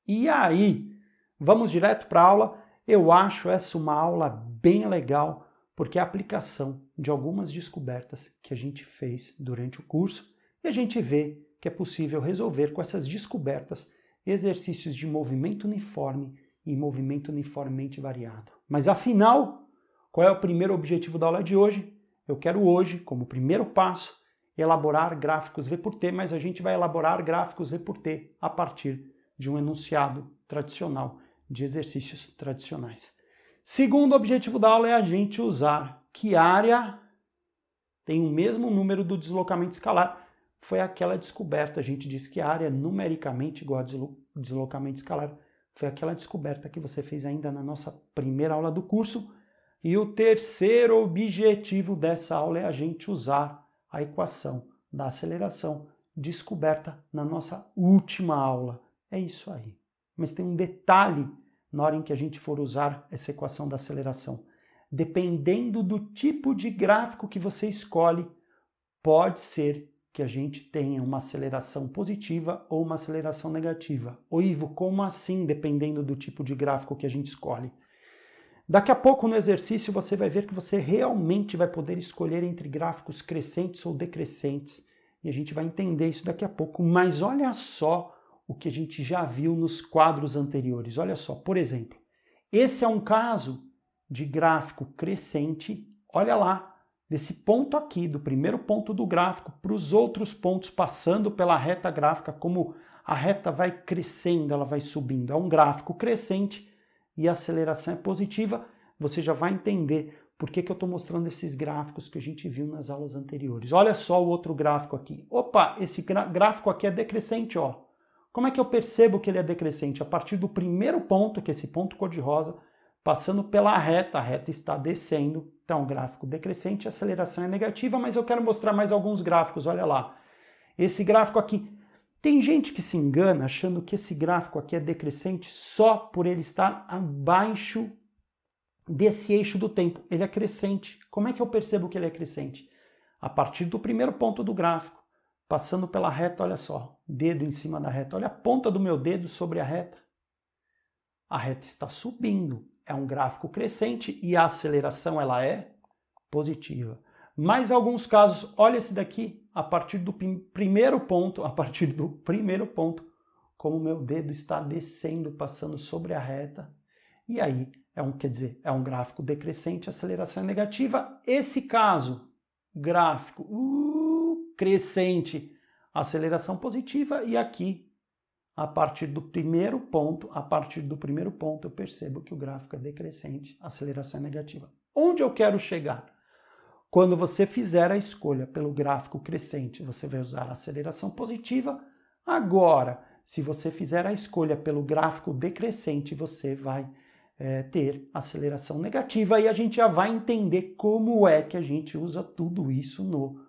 E aí, vamos direto para a aula? Eu acho essa uma aula bem legal, porque é a aplicação de algumas descobertas que a gente fez durante o curso e a gente vê que é possível resolver com essas descobertas exercícios de movimento uniforme e movimento uniformemente variado. Mas afinal, qual é o primeiro objetivo da aula de hoje? Eu quero hoje, como primeiro passo, elaborar gráficos V por T, mas a gente vai elaborar gráficos V por T a partir de um enunciado tradicional de exercícios tradicionais. Segundo objetivo da aula é a gente usar que área tem o mesmo número do deslocamento escalar. Foi aquela descoberta, a gente disse que a área é numericamente igual a deslocamento escalar. Foi aquela descoberta que você fez ainda na nossa primeira aula do curso. E o terceiro objetivo dessa aula é a gente usar a equação da aceleração descoberta na nossa última aula. É isso aí. Mas tem um detalhe na hora em que a gente for usar essa equação da aceleração. Dependendo do tipo de gráfico que você escolhe, pode ser que a gente tenha uma aceleração positiva ou uma aceleração negativa. Ô Ivo, como assim, dependendo do tipo de gráfico que a gente escolhe? Daqui a pouco no exercício você vai ver que você realmente vai poder escolher entre gráficos crescentes ou decrescentes. E a gente vai entender isso daqui a pouco. Mas olha só o que a gente já viu nos quadros anteriores. Olha só, por exemplo, esse é um caso de gráfico crescente. Olha lá, desse ponto aqui, do primeiro ponto do gráfico, para os outros pontos passando pela reta gráfica, como a reta vai crescendo, ela vai subindo. É um gráfico crescente e a aceleração é positiva. Você já vai entender por que eu estou mostrando esses gráficos que a gente viu nas aulas anteriores. Olha só o outro gráfico aqui. Opa, esse gráfico aqui é decrescente, ó. Como é que eu percebo que ele é decrescente? A partir do primeiro ponto, que é esse ponto cor-de-rosa, passando pela reta, a reta está descendo, então gráfico decrescente, a aceleração é negativa, mas eu quero mostrar mais alguns gráficos, olha lá. Esse gráfico aqui, tem gente que se engana achando que esse gráfico aqui é decrescente só por ele estar abaixo desse eixo do tempo. Ele é crescente. Como é que eu percebo que ele é crescente? A partir do primeiro ponto do gráfico, passando pela reta, olha só, dedo em cima da reta, olha a ponta do meu dedo sobre a reta. A reta está subindo, é um gráfico crescente e a aceleração ela é positiva. Mais alguns casos, olha esse daqui, a partir do primeiro ponto, como o meu dedo está descendo, passando sobre a reta, e aí é um gráfico decrescente, aceleração é negativa. Esse caso, gráfico crescente, aceleração positiva, e aqui a partir do primeiro ponto eu percebo que o gráfico é decrescente, aceleração é negativa. Onde eu quero chegar? Quando você fizer a escolha pelo gráfico crescente, você vai usar a aceleração positiva. Agora, se você fizer a escolha pelo gráfico decrescente, você vai ter aceleração negativa, e a gente já vai entender como é que a gente usa tudo isso no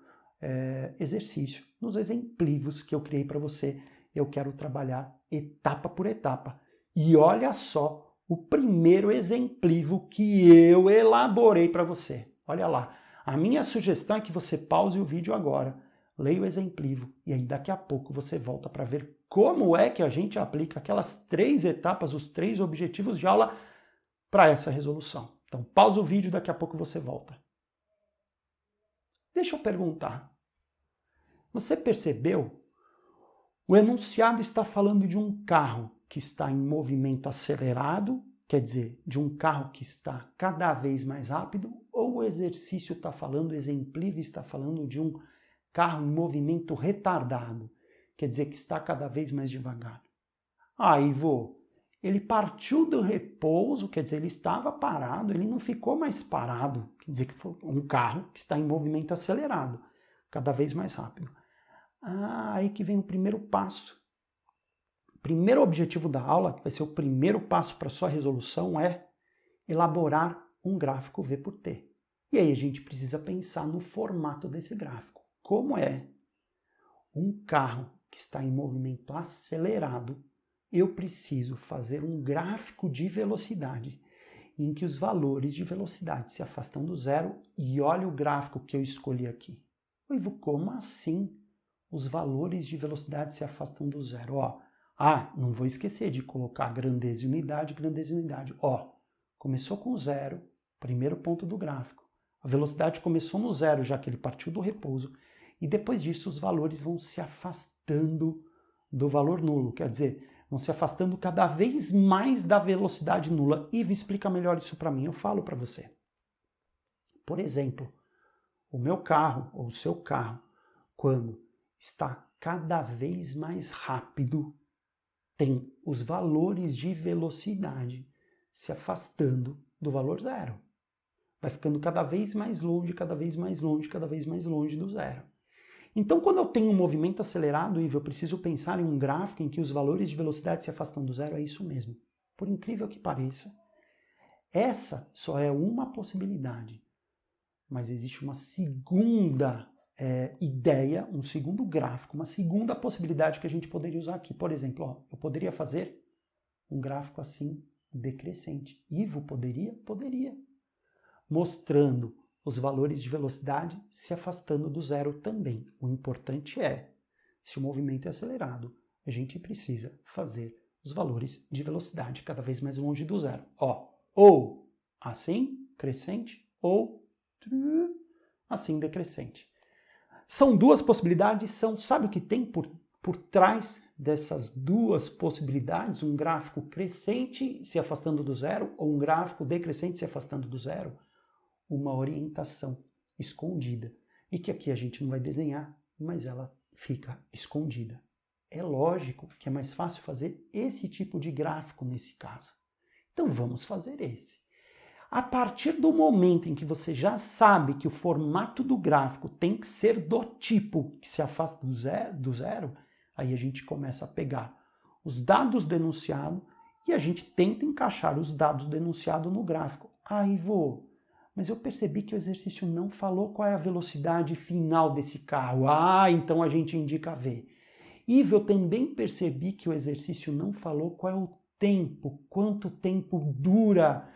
exercício, nos exemplos que eu criei para você. Eu quero trabalhar etapa por etapa. E olha só o primeiro exemplo que eu elaborei para você. Olha lá. A minha sugestão é que você pause o vídeo agora, leia o exemplo e aí daqui a pouco você volta para ver como é que a gente aplica aquelas 3 etapas, os 3 objetivos de aula para essa resolução. Então pausa o vídeo e daqui a pouco você volta. Deixa eu perguntar. Você percebeu? O enunciado está falando de um carro que está em movimento acelerado, quer dizer, de um carro que está cada vez mais rápido, ou o exercício está falando, o exemplo está falando de um carro em movimento retardado, quer dizer, que está cada vez mais devagar. Ivo, ele partiu do repouso, quer dizer, ele estava parado, ele não ficou mais parado, quer dizer que foi um carro que está em movimento acelerado, cada vez mais rápido. Aí que vem o primeiro passo. O primeiro objetivo da aula, que vai ser o primeiro passo para a sua resolução, é elaborar um gráfico V por T. E aí a gente precisa pensar no formato desse gráfico. Como é um carro que está em movimento acelerado, eu preciso fazer um gráfico de velocidade em que os valores de velocidade se afastam do zero, e olha o gráfico que eu escolhi aqui. Ivo, como assim os valores de velocidade se afastam do zero? Ah, não vou esquecer de colocar grandeza e unidade, grandeza e unidade. Ó, começou com 0, primeiro ponto do gráfico. A velocidade começou no 0, já que ele partiu do repouso. E depois disso, os valores vão se afastando do valor nulo. Quer dizer, vão se afastando cada vez mais da velocidade nula. Ivo, explica melhor isso para mim, eu falo para você. Por exemplo, o meu carro ou o seu carro, quando está cada vez mais rápido, tem os valores de velocidade se afastando do valor 0. Vai ficando cada vez mais longe, cada vez mais longe, cada vez mais longe do 0. Então, quando eu tenho um movimento acelerado, Ivo, eu preciso pensar em um gráfico em que os valores de velocidade se afastam do 0, é isso mesmo. Por incrível que pareça, essa só é uma possibilidade. Mas existe uma segunda ideia, um segundo gráfico, uma segunda possibilidade que a gente poderia usar aqui. Por exemplo, ó, eu poderia fazer um gráfico assim, decrescente. Ivo, poderia? Poderia. Mostrando os valores de velocidade se afastando do 0 também. O importante é, se o movimento é acelerado, a gente precisa fazer os valores de velocidade cada vez mais longe do 0. Ó, ou assim, crescente, ou assim, decrescente. São duas possibilidades, sabe o que tem por trás dessas duas possibilidades? Um gráfico crescente se afastando do 0 ou um gráfico decrescente se afastando do 0? Uma orientação escondida. E que aqui a gente não vai desenhar, mas ela fica escondida. É lógico que é mais fácil fazer esse tipo de gráfico nesse caso. Então vamos fazer esse. A partir do momento em que você já sabe que o formato do gráfico tem que ser do tipo que se afasta do zero, aí a gente começa a pegar os dados do enunciado e a gente tenta encaixar os dados do enunciado no gráfico. Ah, Ivo, mas eu percebi que o exercício não falou qual é a velocidade final desse carro. Ah, então a gente indica V. Ivo, eu também percebi que o exercício não falou qual é o tempo, quanto tempo dura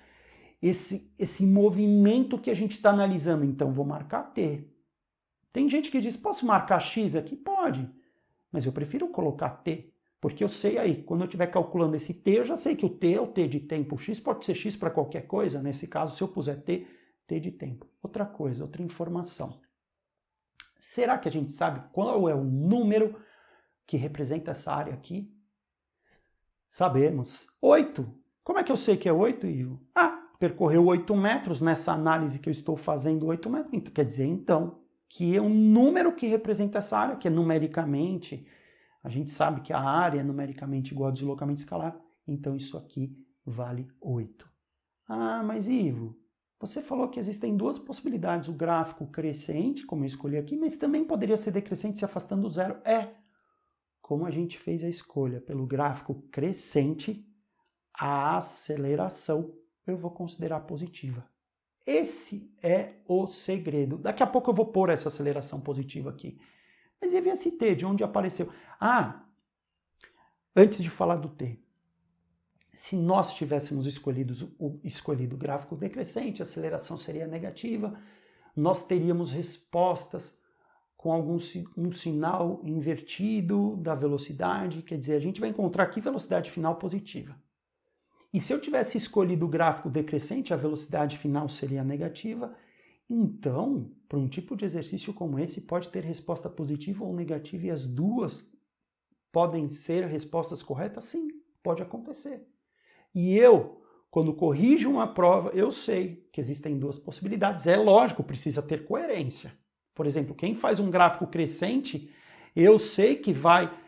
esse movimento que a gente está analisando. Então, vou marcar T. Tem gente que diz, posso marcar X aqui? Pode, mas eu prefiro colocar T, porque eu sei aí, quando eu estiver calculando esse T, eu já sei que o T é o T de tempo. X pode ser X para qualquer coisa, nesse caso, se eu puser T, T de tempo. Outra coisa, outra informação. Será que a gente sabe qual é o número que representa essa área aqui? Sabemos. 8. Como é que eu sei que é 8, Ivo? Percorreu 8 metros nessa análise que eu estou fazendo, 8 metros. Então, quer dizer, então, que é um número que representa essa área, que é numericamente, a gente sabe que a área é numericamente igual ao deslocamento escalar, então isso aqui vale 8. Ah, mas Ivo, você falou que existem duas possibilidades, o gráfico crescente, como eu escolhi aqui, mas também poderia ser decrescente se afastando do 0. Como a gente fez a escolha pelo gráfico crescente, a aceleração eu vou considerar positiva. Esse é o segredo. Daqui a pouco eu vou pôr essa aceleração positiva aqui. Mas eu vi esse T, de onde apareceu? Antes de falar do T, se nós tivéssemos escolhido o gráfico decrescente, a aceleração seria negativa, nós teríamos respostas com um sinal invertido da velocidade, quer dizer, a gente vai encontrar aqui velocidade final positiva. E se eu tivesse escolhido o gráfico decrescente, a velocidade final seria negativa. Então, para um tipo de exercício como esse, pode ter resposta positiva ou negativa e as duas podem ser respostas corretas? Sim, pode acontecer. E eu, quando corrijo uma prova, eu sei que existem duas possibilidades. É lógico, precisa ter coerência. Por exemplo, quem faz um gráfico crescente, eu sei que vai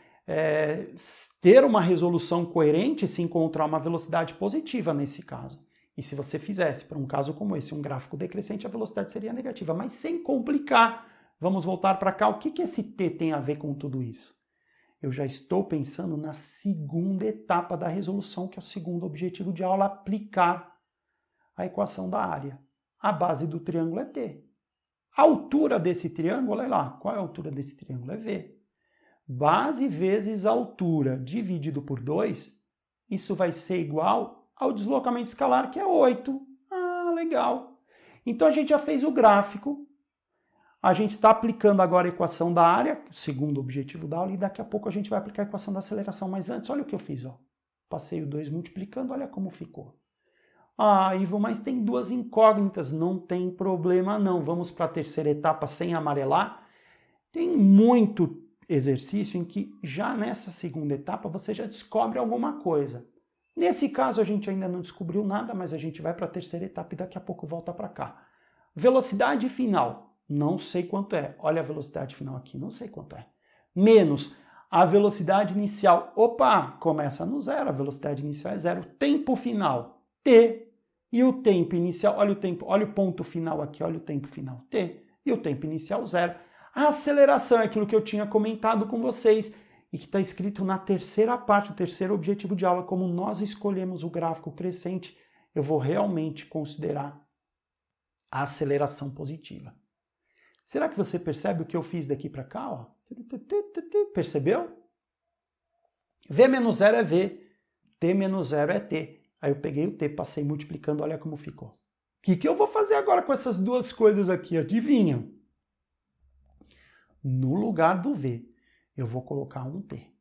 ter uma resolução coerente se encontrar uma velocidade positiva nesse caso. E se você fizesse, para um caso como esse, um gráfico decrescente, a velocidade seria negativa. Mas sem complicar, vamos voltar para cá. O que esse T tem a ver com tudo isso? Eu já estou pensando na segunda etapa da resolução, que é o segundo objetivo de aula, aplicar a equação da área. A base do triângulo é T. A altura desse triângulo é lá. Qual é a altura desse triângulo? É V. Base vezes altura dividido por 2, isso vai ser igual ao deslocamento escalar, que é 8. Ah, legal. Então a gente já fez o gráfico. A gente está aplicando agora a equação da área, segundo objetivo da aula, e daqui a pouco a gente vai aplicar a equação da aceleração. Mas antes, olha o que eu fiz, ó. Passei o 2 multiplicando, olha como ficou. Ah, Ivo, mas tem duas incógnitas. Não tem problema não. Vamos para a terceira etapa sem amarelar. Tem muito exercício em que já nessa segunda etapa você já descobre alguma coisa. Nesse caso a gente ainda não descobriu nada, mas a gente vai para a terceira etapa e daqui a pouco volta para cá. Velocidade final. Não sei quanto é. Olha a velocidade final aqui, não sei quanto é. Menos a velocidade inicial. Opa, começa no zero, a velocidade inicial é zero. Tempo final, t. E o tempo inicial, olha o tempo, olha o ponto final aqui, olha o tempo final, t. E o tempo inicial, zero. A aceleração é aquilo que eu tinha comentado com vocês e que está escrito na terceira parte, o terceiro objetivo de aula. Como nós escolhemos o gráfico crescente, eu vou realmente considerar a aceleração positiva. Será que você percebe o que eu fiz daqui para cá? Ó? Percebeu? V menos 0 é V, T menos 0 é T. Aí eu peguei o T, passei multiplicando, olha como ficou. O que eu vou fazer agora com essas duas coisas aqui? Adivinham? No lugar do V, eu vou colocar um T.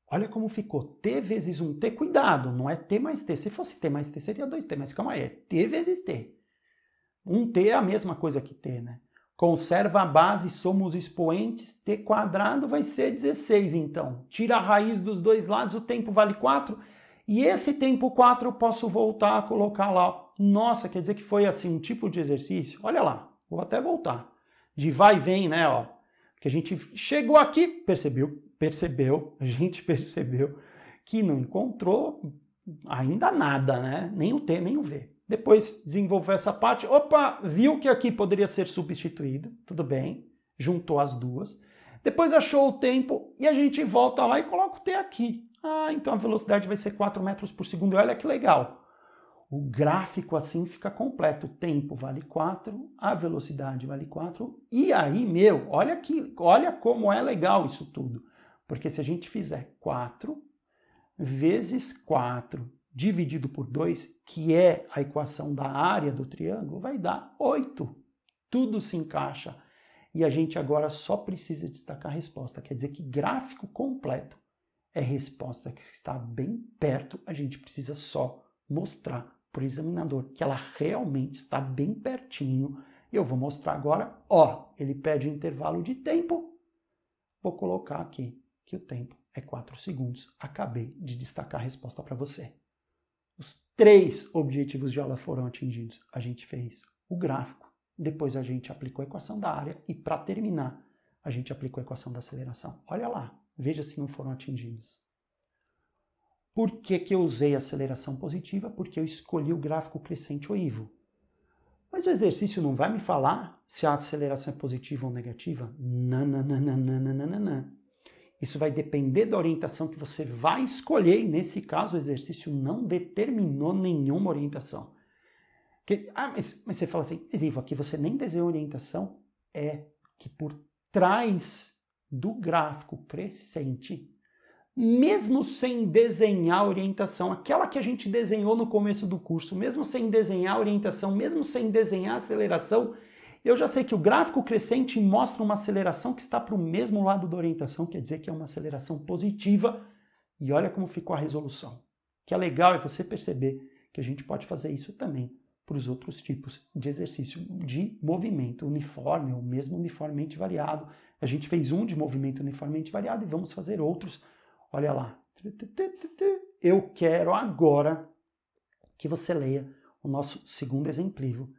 Olha como ficou. T vezes um T. Cuidado, não é T mais T. Se fosse T mais T, seria 2T. Mas calma aí, é T vezes T. Um T é a mesma coisa que T, né? Conserva a base, somos expoentes, t quadrado vai ser 16, então. Tira a raiz dos dois lados, o tempo vale 4. E esse tempo 4 eu posso voltar a colocar lá. Nossa, quer dizer que foi assim um tipo de exercício? Olha lá, vou até voltar. De vai e vem, né? Ó. Porque a gente chegou aqui, a gente percebeu que não encontrou ainda nada, né? Nem o T, nem o V. Depois desenvolveu essa parte, opa, viu que aqui poderia ser substituído, tudo bem, juntou as duas. Depois achou o tempo e a gente volta lá e coloca o T aqui. Ah, então a velocidade vai ser 4 metros por segundo, olha que legal. O gráfico assim fica completo, o tempo vale 4, a velocidade vale 4, e aí, meu, olha como é legal isso tudo. Porque se a gente fizer 4 vezes 4 dividido por 2, que é a equação da área do triângulo, vai dar 8. Tudo se encaixa. E a gente agora só precisa destacar a resposta. Quer dizer que gráfico completo é resposta que está bem perto. A gente precisa só mostrar para o examinador que ela realmente está bem pertinho. Eu vou mostrar agora. Ó, ele pede um intervalo de tempo. Vou colocar aqui que o tempo é 4 segundos. Acabei de destacar a resposta para você. Os 3 objetivos de aula foram atingidos. A gente fez o gráfico, depois a gente aplicou a equação da área e, para terminar, a gente aplicou a equação da aceleração. Olha lá, veja se não foram atingidos. Por que eu usei a aceleração positiva? Porque eu escolhi o gráfico crescente oivo. Mas o exercício não vai me falar se a aceleração é positiva ou negativa? Não. Isso vai depender da orientação que você vai escolher, e nesse caso o exercício não determinou nenhuma orientação. Mas você fala assim, mas Ivo, aqui você nem desenhou orientação. É que por trás do gráfico crescente, mesmo sem desenhar a orientação, aquela que a gente desenhou no começo do curso, mesmo sem desenhar a orientação, mesmo sem desenhar a aceleração, eu já sei que o gráfico crescente mostra uma aceleração que está para o mesmo lado da orientação, quer dizer que é uma aceleração positiva. E olha como ficou a resolução. O que é legal é você perceber que a gente pode fazer isso também para os outros tipos de exercício de movimento uniforme ou mesmo uniformemente variado. A gente fez um de movimento uniformemente variado e vamos fazer outros. Olha lá. Eu quero agora que você leia o nosso segundo exemplo.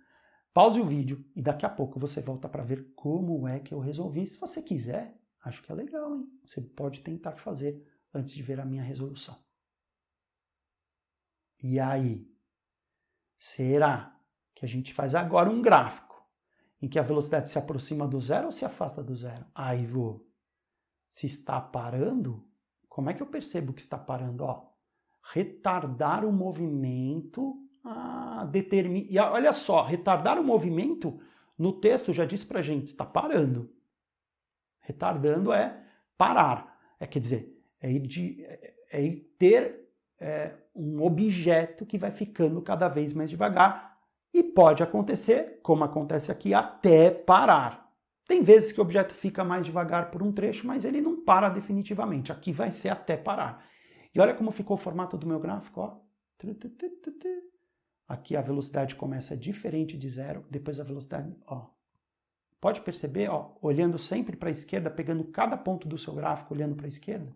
Pause o vídeo e daqui a pouco você volta para ver como é que eu resolvi. Se você quiser, acho que é legal, hein? Você pode tentar fazer antes de ver a minha resolução. E aí? Será que a gente faz agora um gráfico em que a velocidade se aproxima do zero ou se afasta do zero? Aí vou. Se está parando, como é que eu percebo que está parando? Ó, retardar o movimento... E olha só, retardar o movimento no texto já diz pra gente, está parando. Retardando é parar. Quer dizer, ter um objeto que vai ficando cada vez mais devagar e pode acontecer, como acontece aqui, até parar. Tem vezes que o objeto fica mais devagar por um trecho, mas ele não para definitivamente. Aqui vai ser até parar. E olha como ficou o formato do meu gráfico, ó. Aqui a velocidade começa diferente de zero, depois a velocidade, ó. Pode perceber, ó, olhando sempre para a esquerda, pegando cada ponto do seu gráfico, olhando para a esquerda,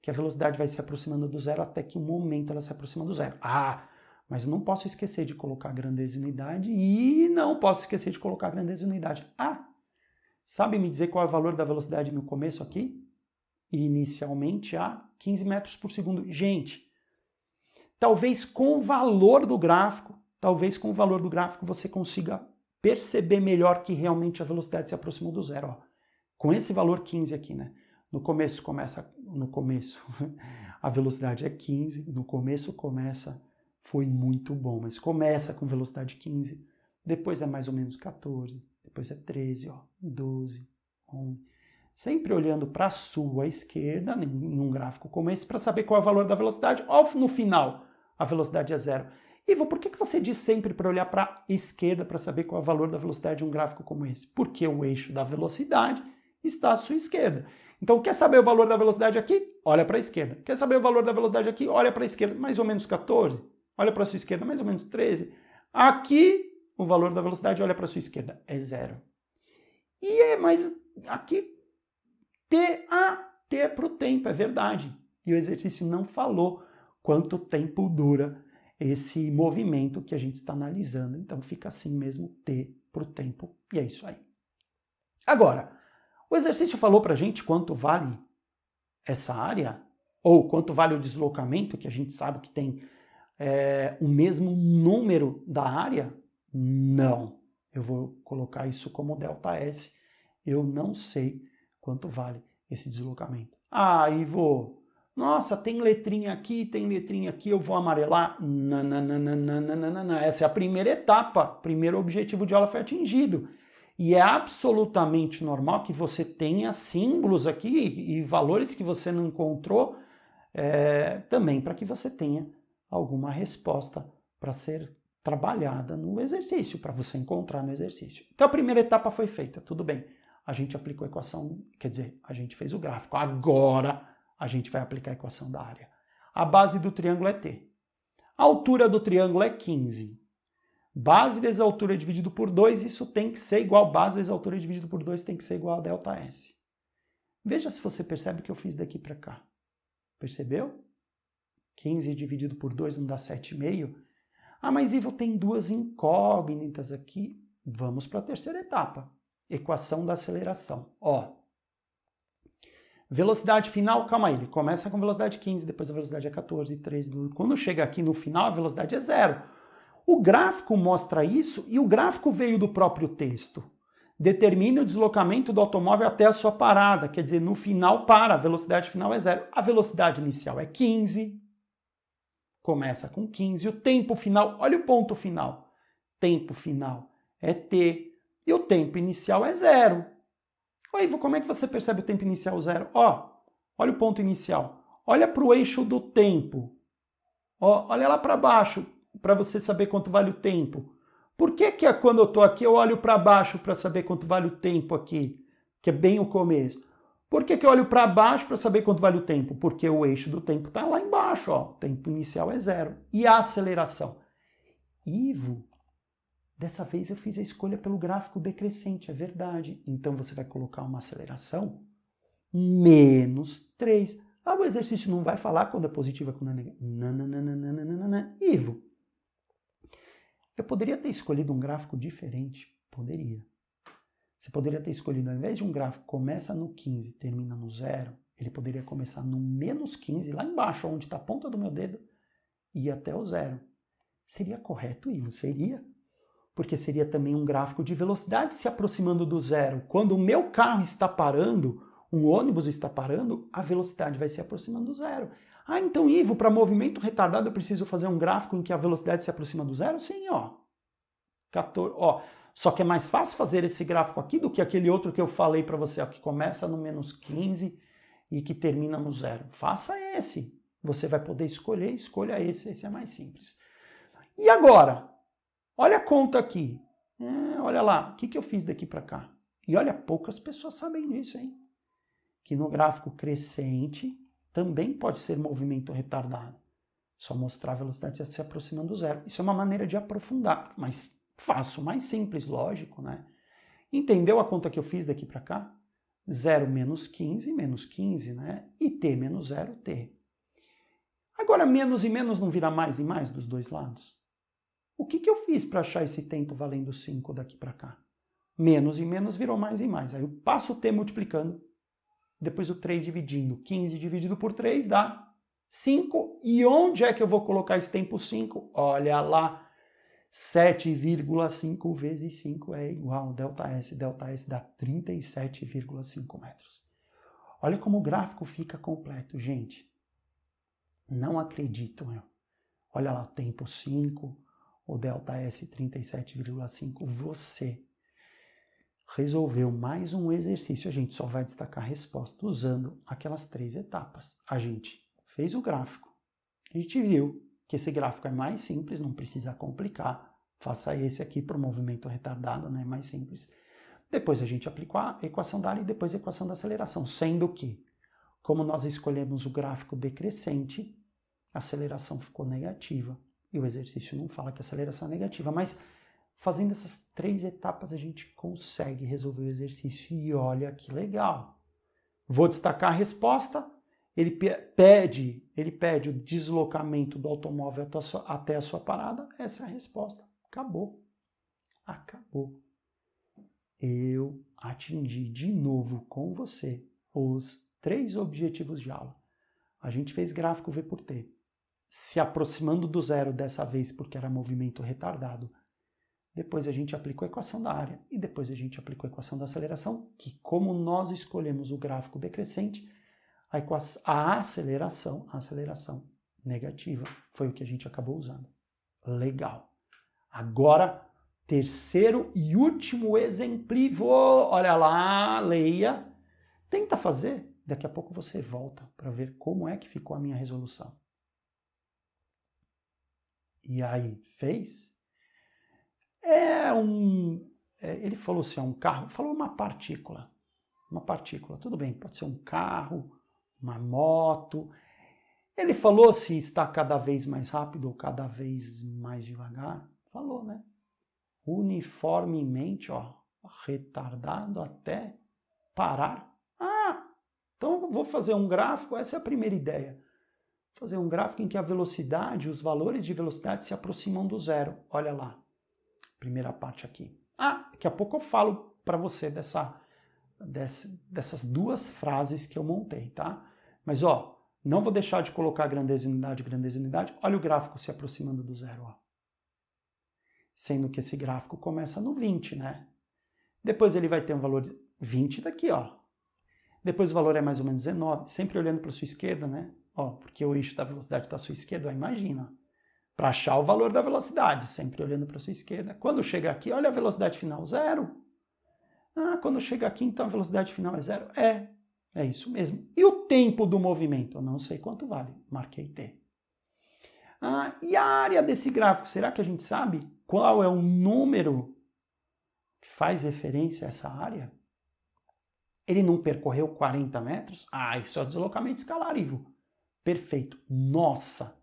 que a velocidade vai se aproximando do zero até que um momento ela se aproxima do zero. Ah, mas não posso esquecer de colocar grandeza e unidade e não posso esquecer de colocar grandeza e unidade. Ah, sabe me dizer qual é o valor da velocidade no começo aqui? Inicialmente a 15 metros por segundo. Gente, talvez com o valor do gráfico, você consiga perceber melhor que realmente a velocidade se aproximou do zero. Ó. Com esse valor 15 aqui, né? No começo a velocidade é 15, no começo foi muito bom, mas começa com velocidade 15, depois é mais ou menos 14, depois é 13, ó, 12, 11. Sempre olhando para a sua esquerda, em um gráfico como esse, para saber qual é o valor da velocidade. Ó, no final, a velocidade é zero. Ivo, por que você diz sempre para olhar para a esquerda para saber qual é o valor da velocidade em um gráfico como esse? Porque o eixo da velocidade está à sua esquerda. Então, quer saber o valor da velocidade aqui? Olha para a esquerda. Quer saber o valor da velocidade aqui? Olha para a esquerda, mais ou menos 14. Olha para a sua esquerda, mais ou menos 13. Aqui, o valor da velocidade, olha para a sua esquerda, é zero. Mas aqui, T é para o tempo, é verdade. E o exercício não falou quanto tempo dura esse movimento que a gente está analisando. Então, fica assim mesmo, T para o tempo, e é isso aí. Agora, o exercício falou para a gente quanto vale essa área, ou quanto vale o deslocamento, que a gente sabe que tem o mesmo número da área? Não. Eu vou colocar isso como ΔS. Eu não sei quanto vale esse deslocamento. Ah, Ivo, nossa, tem letrinha aqui, eu vou amarelar? Não. Essa é a primeira etapa, primeiro objetivo de aula foi atingido. E é absolutamente normal que você tenha símbolos aqui e valores que você não encontrou também para que você tenha alguma resposta para ser trabalhada no exercício, para você encontrar no exercício. Então a primeira etapa foi feita, tudo bem. A gente aplicou a equação, quer dizer, a gente fez o gráfico. Agora a gente vai aplicar a equação da área. A base do triângulo é T. A altura do triângulo é 15. Base vezes a altura dividido por 2, isso tem que ser igual, base vezes a altura dividido por 2 tem que ser igual a ΔS. Veja se você percebe que eu fiz daqui para cá. Percebeu? 15 dividido por 2 não dá 7,5. Ah, mas Ivo, tem duas incógnitas aqui. Vamos para a terceira etapa. Equação da aceleração. Ó, velocidade final, calma aí, ele começa com velocidade 15, depois a velocidade é 14, 13. Quando chega aqui no final, a velocidade é zero. O gráfico mostra isso e o gráfico veio do próprio texto. Determine o deslocamento do automóvel até a sua parada, quer dizer, no final para, a velocidade final é zero. A velocidade inicial é 15, começa com 15. O tempo final, olha o ponto final. Tempo final é T e o tempo inicial é zero. Oi, Ivo, como é que você percebe o tempo inicial zero? Ó, olha o ponto inicial. Olha para o eixo do tempo. Ó, olha lá para baixo, para você saber quanto vale o tempo. Por que quando eu estou aqui eu olho para baixo para saber quanto vale o tempo aqui? Que é bem o começo. Por que eu olho para baixo para saber quanto vale o tempo? Porque o eixo do tempo está lá embaixo. Ó. O tempo inicial é zero. E a aceleração? Ivo, dessa vez eu fiz a escolha pelo gráfico decrescente, é verdade. Então você vai colocar uma aceleração menos 3. Ah, o exercício não vai falar quando é positiva, quando é negativa. Não. Ivo, eu poderia ter escolhido um gráfico diferente? Poderia. Você poderia ter escolhido, ao invés de um gráfico que começa no 15 e termina no 0, ele poderia começar no menos 15, lá embaixo, onde está a ponta do meu dedo, e ir até o 0. Seria correto, Ivo? Seria. Porque seria também um gráfico de velocidade se aproximando do 0. Quando o meu carro está parando, um ônibus está parando, a velocidade vai se aproximando do 0. Ah, então, Ivo, para movimento retardado eu preciso fazer um gráfico em que a velocidade se aproxima do 0? Sim, ó. 14, ó. Só que é mais fácil fazer esse gráfico aqui do que aquele outro que eu falei para você, ó, que começa no menos 15 e que termina no 0. Faça esse. Você vai poder escolher, escolha esse é mais simples. E agora? Olha a conta aqui. Olha lá, o que eu fiz daqui para cá? E olha, poucas pessoas sabem disso, hein? Que no gráfico crescente também pode ser movimento retardado. Só mostrar a velocidade se aproximando do zero. Isso é uma maneira de aprofundar, mas faço mais simples, lógico, né? Entendeu a conta que eu fiz daqui para cá? 0 menos 15, né? E t menos 0, t. Agora, menos e menos não vira mais e mais dos dois lados? O que eu fiz para achar esse tempo valendo 5 daqui para cá? Menos e menos virou mais e mais. Aí eu passo o t multiplicando, depois o 3 dividindo. 15 dividido por 3 dá 5. E onde é que eu vou colocar esse tempo 5? Olha lá, 7,5 vezes 5 é igual ΔS. ΔS dá 37,5 metros. Olha como o gráfico fica completo, gente. Não acredito, meu. Olha lá, o tempo 5, o ΔS 37,5. Você resolveu mais um exercício. A gente só vai destacar a resposta usando aquelas 3 etapas. A gente fez o gráfico. A gente viu que esse gráfico é mais simples, não precisa complicar. Faça esse aqui para o movimento retardado, né? Mais simples. Depois a gente aplicou a equação da área e depois a equação da aceleração. Sendo que, como nós escolhemos o gráfico decrescente, a aceleração ficou negativa. E o exercício não fala que a aceleração é negativa, mas fazendo essas 3 etapas a gente consegue resolver o exercício. E olha que legal. Vou destacar a resposta. Ele pede o deslocamento do automóvel até a sua parada. Essa é a resposta. Acabou. Acabou. Eu atingi de novo com você os 3 objetivos de aula. A gente fez gráfico V por T, se aproximando do zero dessa vez porque era movimento retardado. Depois a gente aplicou a equação da área e depois a gente aplicou a equação da aceleração, que como nós escolhemos o gráfico decrescente, a aceleração negativa foi o que a gente acabou usando. Legal. Agora, terceiro e último exemplivo. Olha lá, leia. Tenta fazer. Daqui a pouco você volta para ver como é que ficou a minha resolução. E aí, fez? Ele falou assim, um carro. Falou uma partícula. Uma partícula, tudo bem. Pode ser um carro, uma moto. Ele falou se está cada vez mais rápido ou cada vez mais devagar. Falou, né? Uniformemente, ó, retardado até parar. Então eu vou fazer um gráfico, essa é a primeira ideia. Fazer um gráfico em que a velocidade, os valores de velocidade se aproximam do zero. Olha lá, primeira parte aqui. Daqui a pouco eu falo para você dessas 2 frases que eu montei, tá? Mas, ó, não vou deixar de colocar grandeza e unidade. Olha o gráfico se aproximando do zero, ó. Sendo que esse gráfico começa no 20, né? Depois ele vai ter um valor de 20 daqui, ó. Depois o valor é mais ou menos 19, sempre olhando para a sua esquerda, né? Ó, porque o eixo da velocidade está à sua esquerda, ó, imagina. Para achar o valor da velocidade, sempre olhando para a sua esquerda. Quando chega aqui, olha a velocidade final, 0. Quando chega aqui, então a velocidade final é 0. É isso mesmo. E o tempo do movimento? Eu não sei quanto vale, marquei T. E a área desse gráfico, será que a gente sabe qual é o número que faz referência a essa área? Ele não percorreu 40 metros? Isso é o deslocamento escalar, Ivo. Perfeito. Nossa!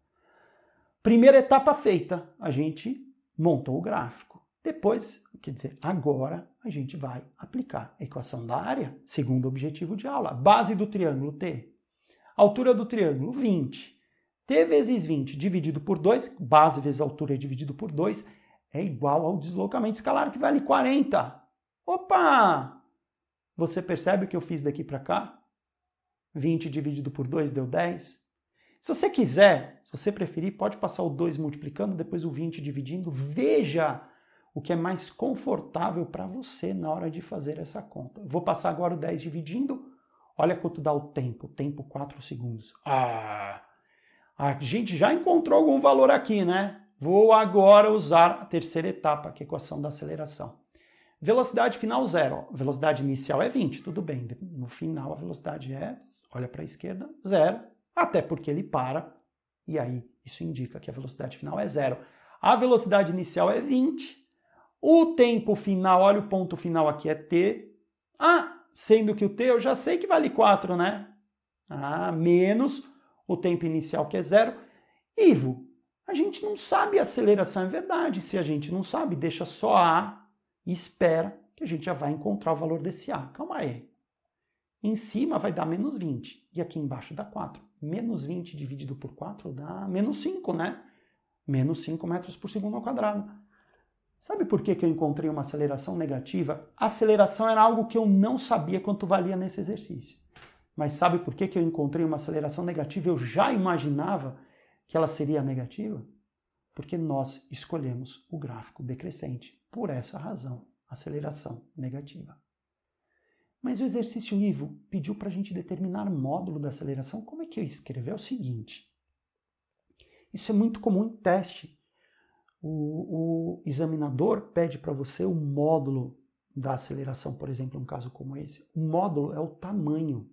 Primeira etapa feita, a gente montou o gráfico. Depois, quer dizer, agora a gente vai aplicar a equação da área, segundo objetivo de aula. Base do triângulo T. Altura do triângulo, 20. T vezes 20 dividido por 2, base vezes altura dividido por 2, é igual ao deslocamento escalar, que vale 40. Opa! Você percebe o que eu fiz daqui para cá? 20 dividido por 2 deu 10. Se você quiser, se você preferir, pode passar o 2 multiplicando, depois o 20 dividindo. Veja o que é mais confortável para você na hora de fazer essa conta. Eu vou passar agora o 10 dividindo. Olha quanto dá o tempo. Tempo 4 segundos. A gente já encontrou algum valor aqui, né? Vou agora usar a terceira etapa, que é a equação da aceleração. Velocidade final 0. Velocidade inicial é 20, tudo bem. No final a velocidade é, olha para a esquerda, 0. Até porque ele para, e aí isso indica que a velocidade final é 0. A velocidade inicial é 20. O tempo final, olha o ponto final aqui, é t. Ah, sendo que o t eu já sei que vale 4, né? Ah, menos o tempo inicial que é 0. Ivo, a gente não sabe a aceleração, é verdade. Se a gente não sabe, deixa só A e espera que a gente já vai encontrar o valor desse A. Calma aí. Em cima vai dar menos 20 e aqui embaixo dá 4. Menos 20 dividido por 4 dá menos 5, né? Menos 5 metros por segundo ao quadrado. Sabe por que eu encontrei uma aceleração negativa? A aceleração era algo que eu não sabia quanto valia nesse exercício. Mas sabe por que eu encontrei uma aceleração negativa? Eu já imaginava que ela seria negativa? Porque nós escolhemos o gráfico decrescente. Por essa razão, aceleração negativa. Mas o exercício Ivo pediu para a gente determinar módulo da aceleração. Como é que eu escrevo? É o seguinte. Isso é muito comum em teste. O examinador pede para você o módulo da aceleração, por exemplo, um caso como esse. O módulo é o tamanho.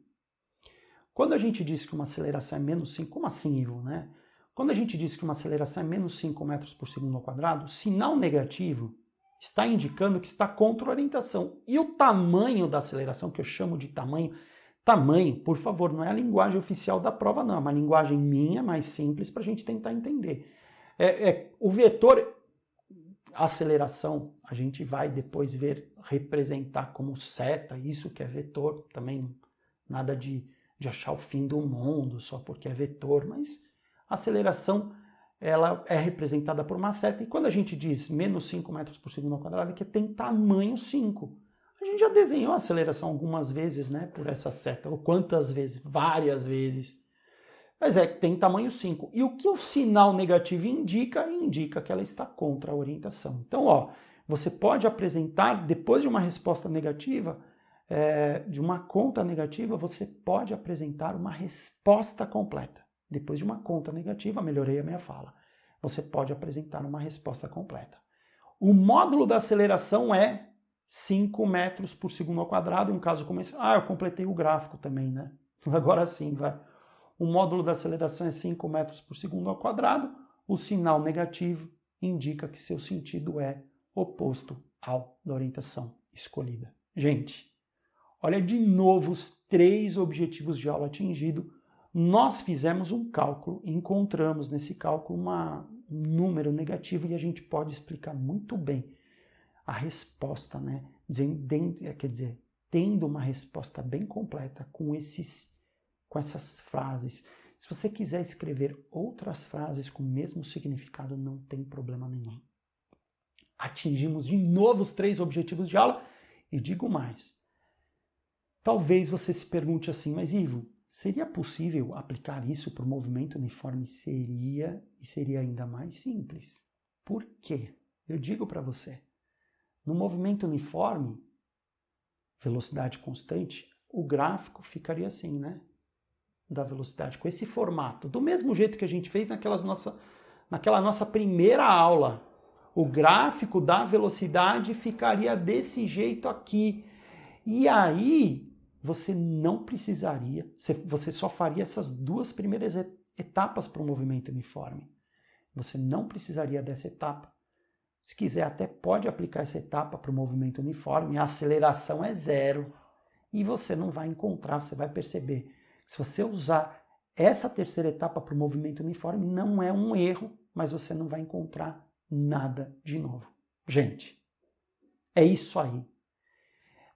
Quando a gente diz que uma aceleração é menos 5, como assim, Ivo, né? Quando a gente diz que uma aceleração é menos 5 metros por segundo ao quadrado, sinal negativo está indicando que está contra a orientação. E o tamanho da aceleração, que eu chamo de tamanho, por favor, não é a linguagem oficial da prova, não. É uma linguagem minha, mais simples, para a gente tentar entender. O vetor aceleração, a gente vai depois representar como seta, isso que é vetor, também nada de achar o fim do mundo só porque é vetor, mas a aceleração ela é representada por uma seta, e quando a gente diz menos 5 metros por segundo ao quadrado, é que tem tamanho 5. A gente já desenhou a aceleração algumas vezes, né, por essa seta, ou quantas vezes? Várias vezes. Mas tem tamanho 5. E o que o sinal negativo indica? Indica que ela está contra a orientação. Então, ó, você pode apresentar, depois de uma resposta negativa, de uma conta negativa, você pode apresentar uma resposta completa. Depois de uma conta negativa, melhorei a minha fala. Você pode apresentar uma resposta completa. O módulo da aceleração é 5 metros por segundo ao quadrado, em um caso como esse. Ah, eu completei o gráfico também, né? Agora sim, vai. O módulo da aceleração é 5 metros por segundo ao quadrado. O sinal negativo indica que seu sentido é oposto ao da orientação escolhida. Gente, olha de novo os 3 objetivos de aula atingidos. Nós fizemos um cálculo e encontramos nesse cálculo um número negativo, e a gente pode explicar muito bem a resposta, né? Quer dizer, tendo uma resposta bem completa com essas frases. Se você quiser escrever outras frases com o mesmo significado, não tem problema nenhum. Atingimos de novo os 3 objetivos de aula, e digo mais. Talvez você se pergunte assim, mas Ivo, seria possível aplicar isso para o movimento uniforme? Seria, e seria ainda mais simples. Por quê? Eu digo para você, no movimento uniforme, velocidade constante, o gráfico ficaria assim, né? Da velocidade, com esse formato, do mesmo jeito que a gente fez naquela nossa primeira aula. O gráfico da velocidade ficaria desse jeito aqui. E aí, você não precisaria, você só faria essas 2 primeiras etapas para o movimento uniforme. Você não precisaria dessa etapa. Se quiser, até pode aplicar essa etapa para o movimento uniforme, a aceleração é 0. E você não vai encontrar, você vai perceber. Se você usar essa terceira etapa para o movimento uniforme, não é um erro, mas você não vai encontrar nada de novo. Gente, é isso aí.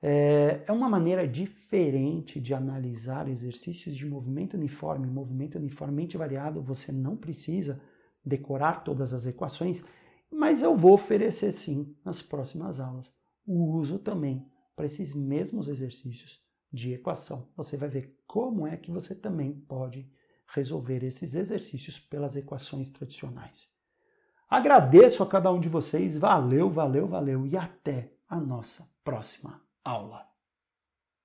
É uma maneira diferente de analisar exercícios de movimento uniformemente variado. Você não precisa decorar todas as equações, mas eu vou oferecer sim, nas próximas aulas, o uso também para esses mesmos exercícios de equação. Você vai ver como é que você também pode resolver esses exercícios pelas equações tradicionais. Agradeço a cada um de vocês, valeu, valeu, valeu, e até a nossa próxima aula.